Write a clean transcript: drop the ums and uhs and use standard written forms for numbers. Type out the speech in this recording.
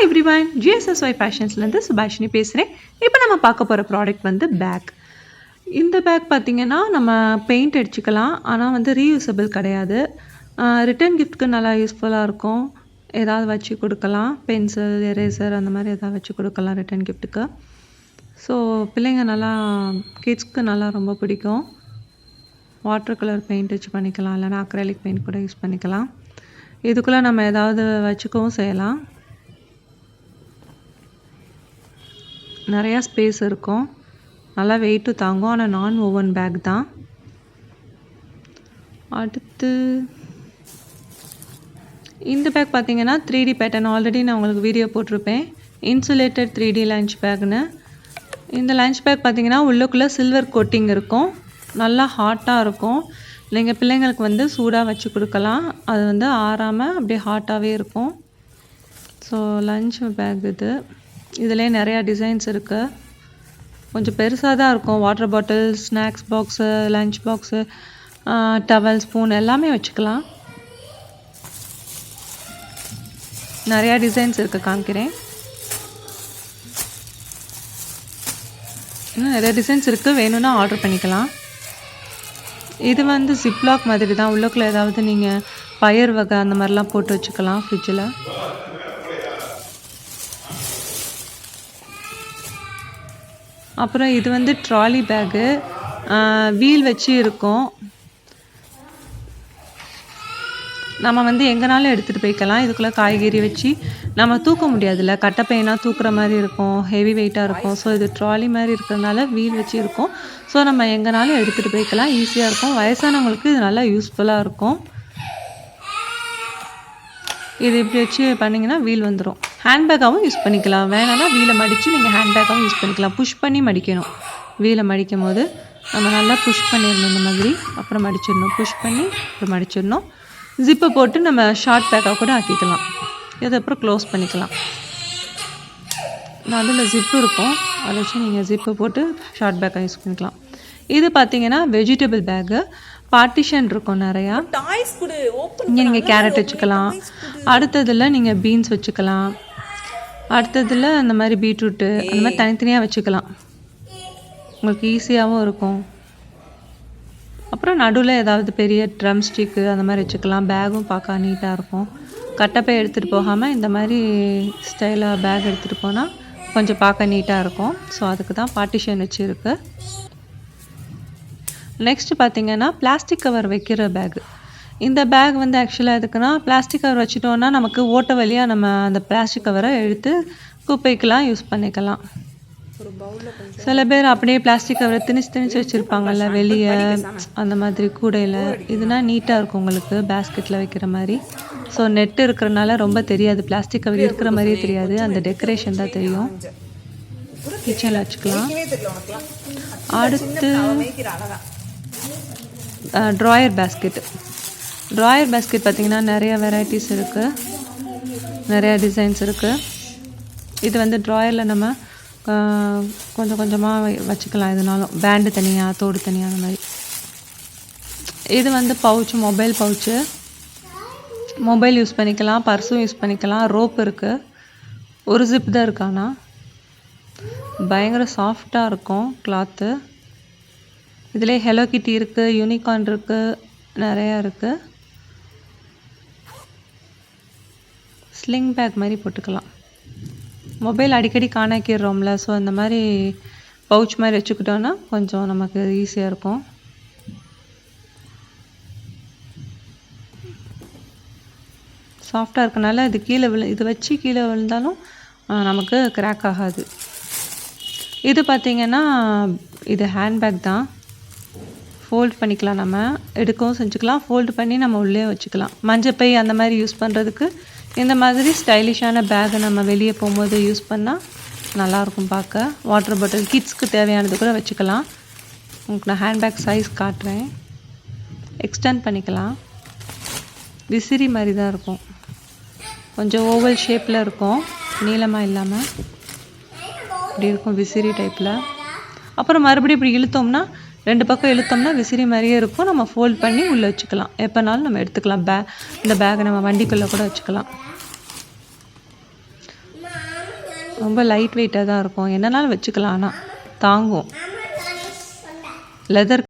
Everyone, ஜிஎஸ்எஸ்ஒய் ஃபேஷன்ஸ்லேருந்து Subhashini பேசுகிறேன். இப்போ நம்ம பார்க்க போகிற ப்ராடக்ட் வந்து பேக். இந்த பேக் பார்த்திங்கன்னா நம்ம பெயிண்ட் அடிச்சுக்கலாம், ஆனால் வந்து ரீயூசபிள் கிடையாது. ரிட்டன் கிஃப்ட்க்கு நல்லா யூஸ்ஃபுல்லாக இருக்கும். ஏதாவது வச்சு கொடுக்கலாம், பென்சில், எரேசர் அந்த மாதிரி ஏதாவது வச்சு கொடுக்கலாம் ரிட்டன் கிஃப்ட்டுக்கு. ஸோ பிள்ளைங்க நல்லா, கிட்ஸ்க்கு நல்லா ரொம்ப பிடிக்கும். வாட்டர் கலர் பெயிண்ட் வச்சு பண்ணிக்கலாம், இல்லைனா அக்ரைலிக் பெயிண்ட் கூட யூஸ் பண்ணிக்கலாம். இதுக்குள்ளே நம்ம ஏதாவது வச்சுக்கவும் செய்யலாம். நிறையா ஸ்பேஸ் இருக்கும், நல்லா வெயிட்டும் தாங்கும். ஆனால் நான் ஓவன் பேக் தான். அடுத்து இந்த பேக் பார்த்திங்கன்னா 3D பேட்டர்ன். ஆல்ரெடி நான் உங்களுக்கு வீடியோ போட்டிருப்பேன், இன்சுலேட்டட் 3D லஞ்ச் பேக்னு. இந்த லஞ்ச் பேக் பார்த்திங்கன்னா உள்ளுக்குள்ளே சில்வர் கோட்டிங் இருக்கும், நல்லா ஹாட்டாக இருக்கும். நீங்கள் பிள்ளைங்களுக்கு வந்து சூடாக வச்சு கொடுக்கலாம், அது வந்து ஆறாமல் அப்படியே ஹாட்டாகவே இருக்கும். ஸோ லஞ்ச் பேக் இது. இதிலே நிறையா டிசைன்ஸ் இருக்குது. கொஞ்சம் பெருசாக தான் இருக்கும். Water bottle, snacks box, lunch box, towel, spoon எல்லாமே வச்சுக்கலாம். நிறையா டிசைன்ஸ் இருக்குது, காமிக்கிறேன். இன்னும் நிறைய டிசைன்ஸ் இருக்குது, வேணும்னா ஆர்டர் பண்ணிக்கலாம். இது வந்து ஜிப்லாக் மாதிரி தான். உள்ளுக்குள்ளே ஏதாவது நீங்கள் பயர் வகை அந்த மாதிரிலாம் போட்டு வச்சுக்கலாம் ஃப்ரிட்ஜில். அப்புறம் இது வந்து ட்ராலி பேக்கு, வீல் வச்சு இருக்கும். நம்ம வந்து எங்கேனாலும் எடுத்துகிட்டு போய்க்கலாம். இதுக்குள்ளே காய்கறி வச்சு நம்ம தூக்க முடியாதுல்ல, கட்டைப்பையெல்லாம் தூக்குற மாதிரி இருக்கும், ஹெவி வெயிட்டாக இருக்கும். ஸோ இது ட்ராலி மாதிரி இருக்கிறதுனால வீல் வச்சு இருக்கும். ஸோ நம்ம எங்கேனாலும் எடுத்துகிட்டு போய்க்கலாம், ஈஸியாக இருக்கும். வயசானவங்களுக்கு இது நல்லா யூஸ்ஃபுல்லாக இருக்கும். இது இப்படி வச்சு பண்ணிங்கன்னா வீல் வந்துடும். ஹேண்ட்பேக்காகவும் யூஸ் பண்ணிக்கலாம். வேணான்னா வீலை மடித்து நீங்கள் ஹேண்ட்பேக்காகவும் யூஸ் பண்ணிக்கலாம். புஷ் பண்ணி மடிக்கணும். வீலை மடிக்கும் போது நம்ம நல்லா புஷ் பண்ணிடணும் இந்த மாதிரி, அப்புறம் மடிச்சிடணும். புஷ் பண்ணி அப்புறம் மடிச்சிடணும். ஜிப்பை போட்டு நம்ம ஷார்ட் பேக்காக கூட ஆக்கிக்கலாம். இது அப்புறம் க்ளோஸ் பண்ணிக்கலாம். அதில் ஜிப்பு இருக்கும், அதை வச்சு நீங்கள் ஜிப்பை போட்டு ஷார்ட் பேக்காக யூஸ் பண்ணிக்கலாம். இது பார்த்தீங்கன்னா வெஜிடபிள் பேக்கு. பார்ட்டிஷன் இருக்கும் நிறையா. இங்கே நீங்கள் கேரட் வச்சுக்கலாம், அடுத்ததில் நீங்கள் பீன்ஸ் வச்சுக்கலாம், அடுத்ததில் அந்த மாதிரி பீட்ரூட்டு, அந்த மாதிரி தனித்தனியாக வச்சுக்கலாம். உங்களுக்கு ஈஸியாகவும் இருக்கும். அப்புறம் நடுவில் ஏதாவது பெரிய ட்ரம் ஸ்டிக்கு அந்த மாதிரி வச்சுக்கலாம். பேகும் பார்க்க நீட்டாக இருக்கும். கட்டப்பை எடுத்துகிட்டு போகாமல் இந்த மாதிரி ஸ்டைலாக பேக் எடுத்துகிட்டு போனால் கொஞ்சம் பார்க்க நீட்டாக இருக்கும். ஸோ அதுக்கு தான் பார்ட்டிஷன் வச்சுருக்கு. நெக்ஸ்ட்டு பார்த்திங்கன்னா பிளாஸ்டிக் கவர் வைக்கிற பேகு. இந்த பேக் வந்து ஆக்சுவலாக எதுக்குன்னா, பிளாஸ்டிக் கவர் வச்சுட்டோன்னா நமக்கு ஓட்ட வழியாக நம்ம அந்த பிளாஸ்டிக் கவரை எடுத்து குப்பைக்கெலாம் யூஸ் பண்ணிக்கலாம். சில பேர் அப்படியே பிளாஸ்டிக் கவரை திணிச்சு வச்சுருப்பாங்கல்ல வெளியே, அந்த மாதிரி கூடையில். இதுனா நீட்டாக இருக்கும் உங்களுக்கு பேஸ்கெட்டில் வைக்கிற மாதிரி. ஸோ நெட்டு இருக்கிறனால ரொம்ப தெரியாது, பிளாஸ்டிக் கவர் இருக்கிற மாதிரியே தெரியாது, அந்த டெக்கரேஷன் தான் தெரியும். கிச்சனில் வச்சுக்கலாம். அடுத்து ட்ராயர் பேஸ்கெட். ட்ராயர் பேஸ்கெட் பார்த்திங்கன்னா நிறைய வெரைட்டிஸ் இருக்குது, நிறையா டிசைன்ஸ் இருக்குது. இது வந்து ட்ராயரில் நம்ம கொஞ்சம் கொஞ்சமாக வச்சுக்கலாம். எதுனாலும் பேண்டு தனியாக, தோடு தனியாக, அந்த மாதிரி. இது வந்து pouch, mobile pouch. Mobile use பண்ணிக்கலாம், பர்ஸும் யூஸ் பண்ணிக்கலாம். ரோப் இருக்குது, ஒரு ஜிப் தான் இருக்கு. ஆனால் பயங்கர சாஃப்டாக இருக்கும் கிளாத்து. இதிலே ஹெலோ கிட்டி இருக்குது, யூனிகார்ன் இருக்குது, நிறையா இருக்குது. ஸ்லிங் பேக் மாதிரி போட்டுக்கலாம். மொபைல் அடிக்கடி காணாக்கிடுறோம்ல, ஸோ அந்த மாதிரி பவுச் மாதிரி வச்சுக்கிட்டோன்னா கொஞ்சம் நமக்கு ஈஸியாக இருக்கும். சாஃப்டாக இருக்கனால இது கீழே இது வச்சு கீழே விழுந்தாலும் நமக்கு கிராக் ஆகாது. இது பார்த்திங்கன்னா இது ஹேண்ட்பேக் தான். ஃபோல்ட் பண்ணிக்கலாம், நம்ம எடுக்கவும் செஞ்சுக்கலாம், ஃபோல்டு பண்ணி நம்ம உள்ளே வச்சுக்கலாம். மஞ்சப்பை அந்த மாதிரி யூஸ் பண்ணுறதுக்கு இந்த மாதிரி ஸ்டைலிஷான பேக்கை நம்ம வெளியே போகும்போது யூஸ் பண்ணால் நல்லாயிருக்கும் பார்க்க. வாட்டர் பாட்டில், கிட்ஸ்க்கு தேவையானது கூட வச்சுக்கலாம். உங்களுக்கு நான் ஹேண்ட்பேக் சைஸ் காட்டுறேன். எக்ஸ்டெண்ட் பண்ணிக்கலாம். விசிறி மாதிரி தான் இருக்கும், கொஞ்சம் ஓவல் ஷேப்பில் இருக்கும், நீளமாக இல்லாமல் இப்படி இருக்கும், விசிறி டைப்பில். அப்புறம் மறுபடியும் இப்படி இழுத்தோம்னா, ரெண்டு பக்கம் இழுத்தோம்னா விசிறி மாதிரியே இருக்கும். நம்ம ஃபோல்ட் பண்ணி உள்ளே வச்சுக்கலாம், எப்போனாலும் நம்ம எடுத்துக்கலாம். இந்த பேக்கை நம்ம வண்டிக்குள்ளே கூட வச்சுக்கலாம். ரொம்ப லைட் வெயிட்டாக தான் இருக்கும். என்னனாலும் வச்சுக்கலாம், ஆனால் தாங்கும். லெதர்